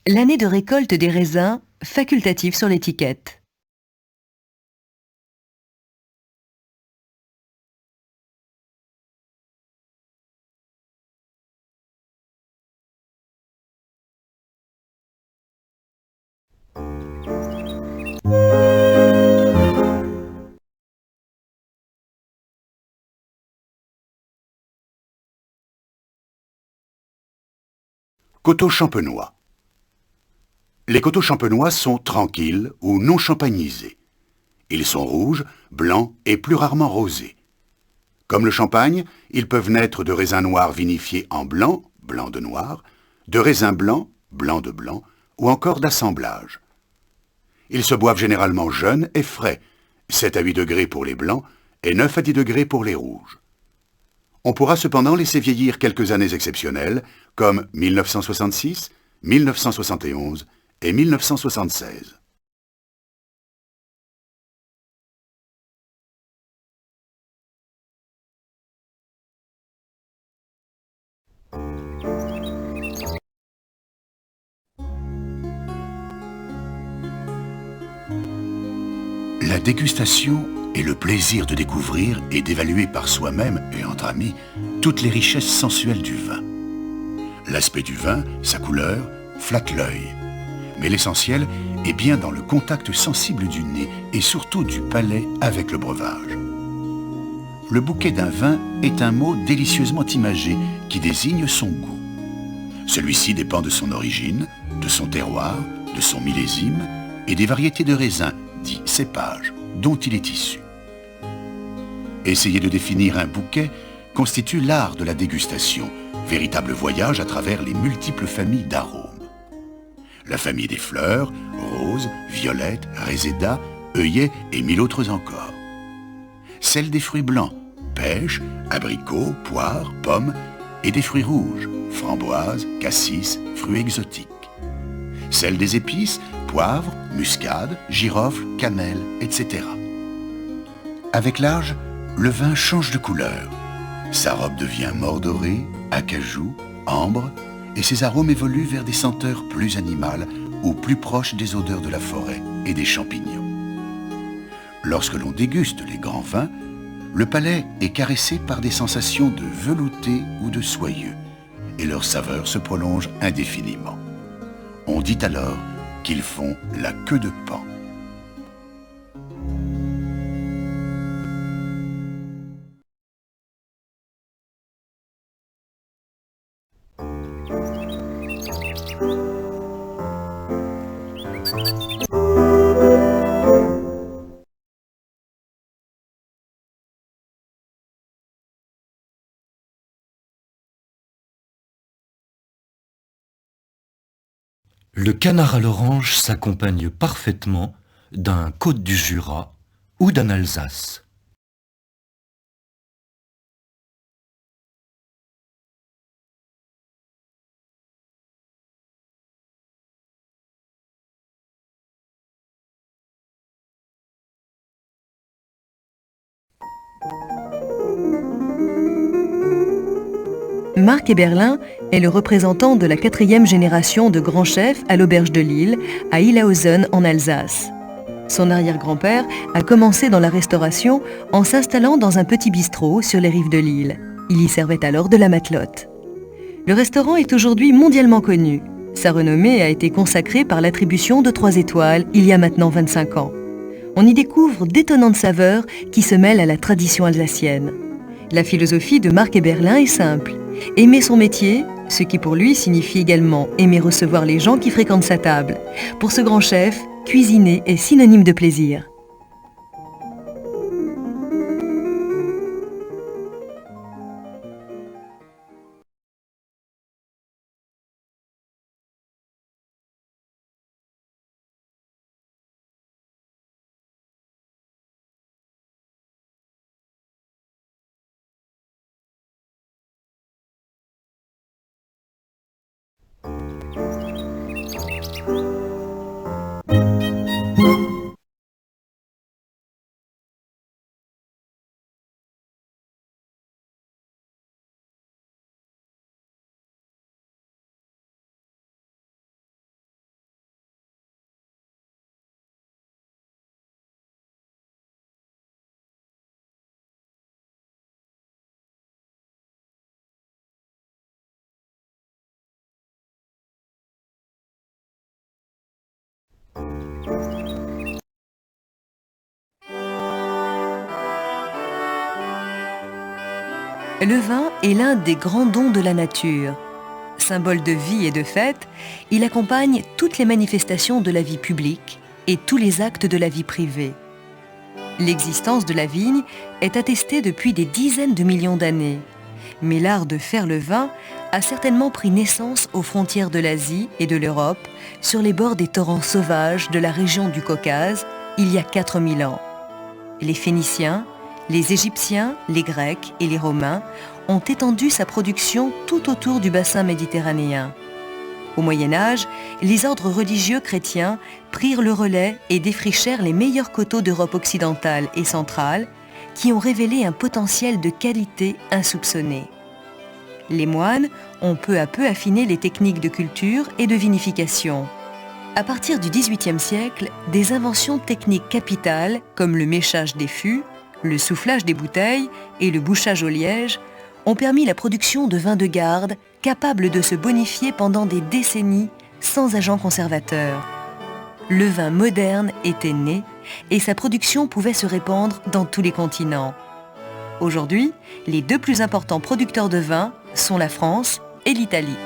L'année de récolte des raisins, facultative sur l'étiquette. Coteaux champenois. Les coteaux champenois sont tranquilles ou non champagnisés. Ils sont rouges, blancs et plus rarement rosés. Comme le champagne, ils peuvent naître de raisins noirs vinifiés en blanc, blanc de noir, de raisins blancs, blanc de blanc, ou encore d'assemblage. Ils se boivent généralement jeunes et frais, 7 à 8 degrés pour les blancs et 9 à 10 degrés pour les rouges. On pourra cependant laisser vieillir quelques années exceptionnelles, comme 1966, 1971 et 1976. La dégustation est le plaisir de découvrir et d'évaluer par soi-même et entre amis toutes les richesses sensuelles du vin. L'aspect du vin, sa couleur, flatte l'œil. Mais l'essentiel est bien dans le contact sensible du nez et surtout du palais avec le breuvage. Le bouquet d'un vin est un mot délicieusement imagé qui désigne son goût. Celui-ci dépend de son origine, de son terroir, de son millésime et des variétés de raisins, dits cépages, dont il est issu. Essayer de définir un bouquet constitue l'art de la dégustation, véritable voyage à travers les multiples familles d'arômes. La famille des fleurs, roses, violettes, résédas, œillets et mille autres encore. Celle des fruits blancs, pêches, abricots, poires, pommes, et des fruits rouges, framboises, cassis, fruits exotiques. Celle des épices, poivre, muscade, girofle, cannelle, etc. Avec l'âge, le vin change de couleur. Sa robe devient mordorée, acajou, ambre, et ses arômes évoluent vers des senteurs plus animales ou plus proches des odeurs de la forêt et des champignons. Lorsque l'on déguste les grands vins, le palais est caressé par des sensations de velouté ou de soyeux, et leur saveur se prolonge indéfiniment. On dit alors qu'ils font la queue de paon. Le canard à l'orange s'accompagne parfaitement d'un Côte du Jura ou d'un Alsace. Marc Eberlin est le représentant de la 4e génération de grands chefs à l'Auberge de Lille, à Illhausen en Alsace. Son arrière-grand-père a commencé dans la restauration en s'installant dans un petit bistrot sur les rives de l'île. Il y servait alors de la matelote. Le restaurant est aujourd'hui mondialement connu. Sa renommée a été consacrée par l'attribution de 3 étoiles il y a maintenant 25 ans. On y découvre d'étonnantes saveurs qui se mêlent à la tradition alsacienne. La philosophie de Marc Eberlin est simple. Aimer son métier, ce qui pour lui signifie également aimer recevoir les gens qui fréquentent sa table. Pour ce grand chef, cuisiner est synonyme de plaisir. Le vin est l'un des grands dons de la nature. Symbole de vie et de fête, il accompagne toutes les manifestations de la vie publique et tous les actes de la vie privée. L'existence de la vigne est attestée depuis des dizaines de millions d'années. Mais l'art de faire le vin a certainement pris naissance aux frontières de l'Asie et de l'Europe, sur les bords des torrents sauvages de la région du Caucase, il y a 4000 ans. Les Phéniciens, les Égyptiens, les Grecs et les Romains ont étendu sa production tout autour du bassin méditerranéen. Au Moyen-Âge, les ordres religieux chrétiens prirent le relais et défrichèrent les meilleurs coteaux d'Europe occidentale et centrale, qui ont révélé un potentiel de qualité insoupçonné. Les moines ont peu à peu affiné les techniques de culture et de vinification. À partir du XVIIIe siècle, des inventions techniques capitales comme le méchage des fûts, le soufflage des bouteilles et le bouchage au liège ont permis la production de vins de garde capables de se bonifier pendant des décennies sans agents conservateurs. Le vin moderne était né et sa production pouvait se répandre dans tous les continents. Aujourd'hui, les deux plus importants producteurs de vin sont la France et l'Italie.